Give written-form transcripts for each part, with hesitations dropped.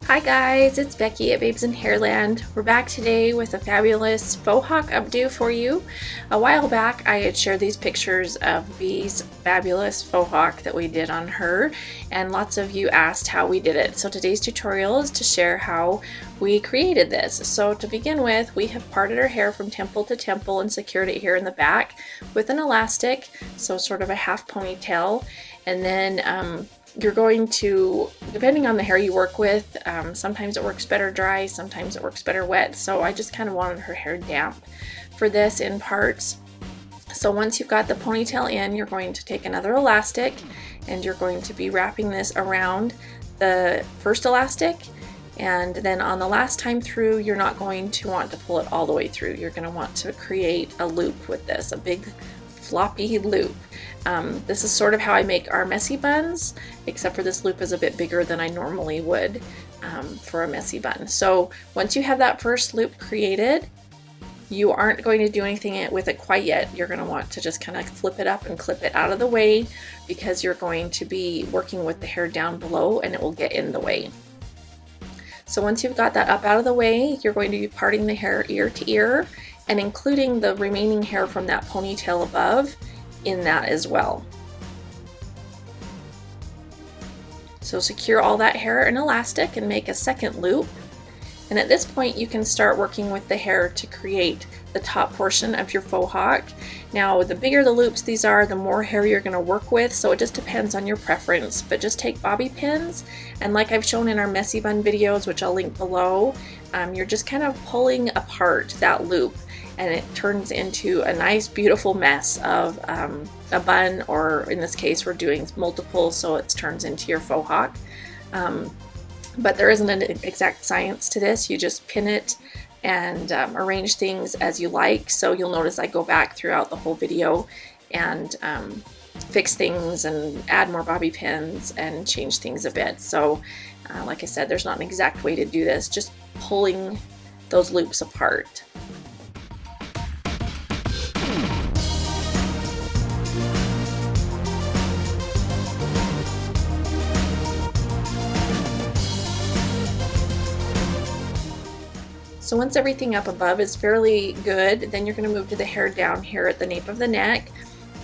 Hi guys, it's Becky at Babes in Hairland. We're back today with a fabulous faux hawk updo for you. A while back I had shared these pictures of Bee's fabulous faux hawk that we did on her, and lots of you asked how we did it. So today's tutorial is to share how we created this. So to begin with, we have parted her hair from temple to temple and secured it here in the back with an elastic, so sort of a half ponytail, and then you're going to, depending on the hair you work with, sometimes it works better dry, sometimes it works better wet, so I just kind of wanted her hair damp for this in parts. So once you've got the ponytail in, you're going to take another elastic and you're going to be wrapping this around the first elastic, and then on the last time through you're not going to want to pull it all the way through. You're going to want to create a loop with this, a big floppy loop. This is sort of how I make our messy buns, except for this loop is a bit bigger than I normally would for a messy bun. So once you have that first loop created, you aren't going to do anything with it quite yet. You're going to want to just kind of flip it up and clip it out of the way, because you're going to be working with the hair down below and it will get in the way. So once you've got that up out of the way, you're going to be parting the hair ear to ear and including the remaining hair from that ponytail above in that as well. So secure all that hair in elastic and make a second loop. And at this point you can start working with the hair to create the top portion of your faux hawk. Now the bigger the loops these are, the more hair you're going to work with, so it just depends on your preference. But just take bobby pins, and like I've shown in our messy bun videos, which I'll link below, you're just kind of pulling apart that loop and it turns into a nice beautiful mess of a bun, or in this case we're doing multiple, so it turns into your faux hawk. But there isn't an exact science to this. You just pin it and arrange things as you like. So you'll notice I go back throughout the whole video and fix things and add more bobby pins and change things a bit. So like I said, there's not an exact way to do this, just pulling those loops apart. So once everything up above is fairly good, then you're going to move to the hair down here at the nape of the neck.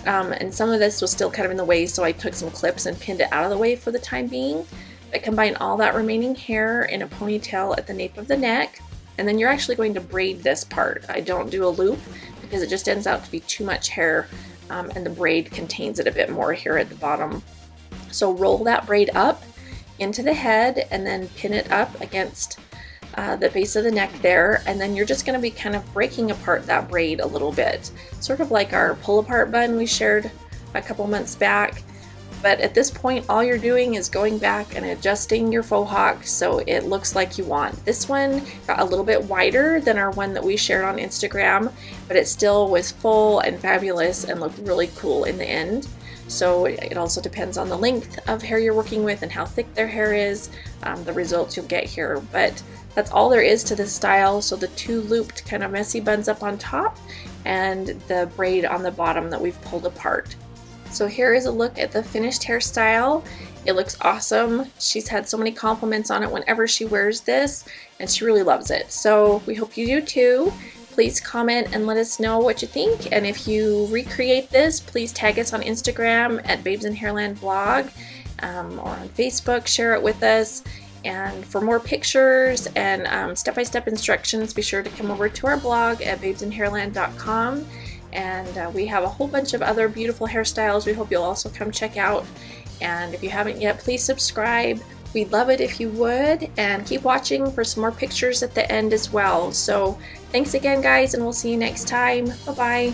And some of this was still kind of in the way, so I took some clips and pinned it out of the way for the time being. But combine all that remaining hair in a ponytail at the nape of the neck, and then you're actually going to braid this part. I don't do a loop because it just ends out to be too much hair, and the braid contains it a bit more here at the bottom. So roll that braid up into the head and then pin it up against the base of the neck there, and then you're just going to be kind of breaking apart that braid a little bit, sort of like our pull apart bun we shared a couple months back. But at this point all you're doing is going back and adjusting your faux hawk so it looks like you want. This one got a little bit wider than our one that we shared on Instagram, but it still was full and fabulous and looked really cool in the end. So it also depends on the length of hair you're working with and how thick their hair is, the results you'll get here. But that's all there is to this style. So the two looped kind of messy buns up on top and the braid on the bottom that we've pulled apart. So here is a look at the finished hairstyle. It looks awesome. She's had so many compliments on it whenever she wears this, and she really loves it. So we hope you do too. Please comment and let us know what you think. And if you recreate this, please tag us on Instagram at Babes in Hairland blog, or on Facebook, share it with us. And for more pictures and step-by-step instructions, be sure to come over to our blog at babesinhairland.com. And we have a whole bunch of other beautiful hairstyles we hope you'll also come check out. And if you haven't yet, please subscribe. We'd love it if you would, and keep watching for some more pictures at the end as well. So thanks again guys, and we'll see you next time. Bye-bye.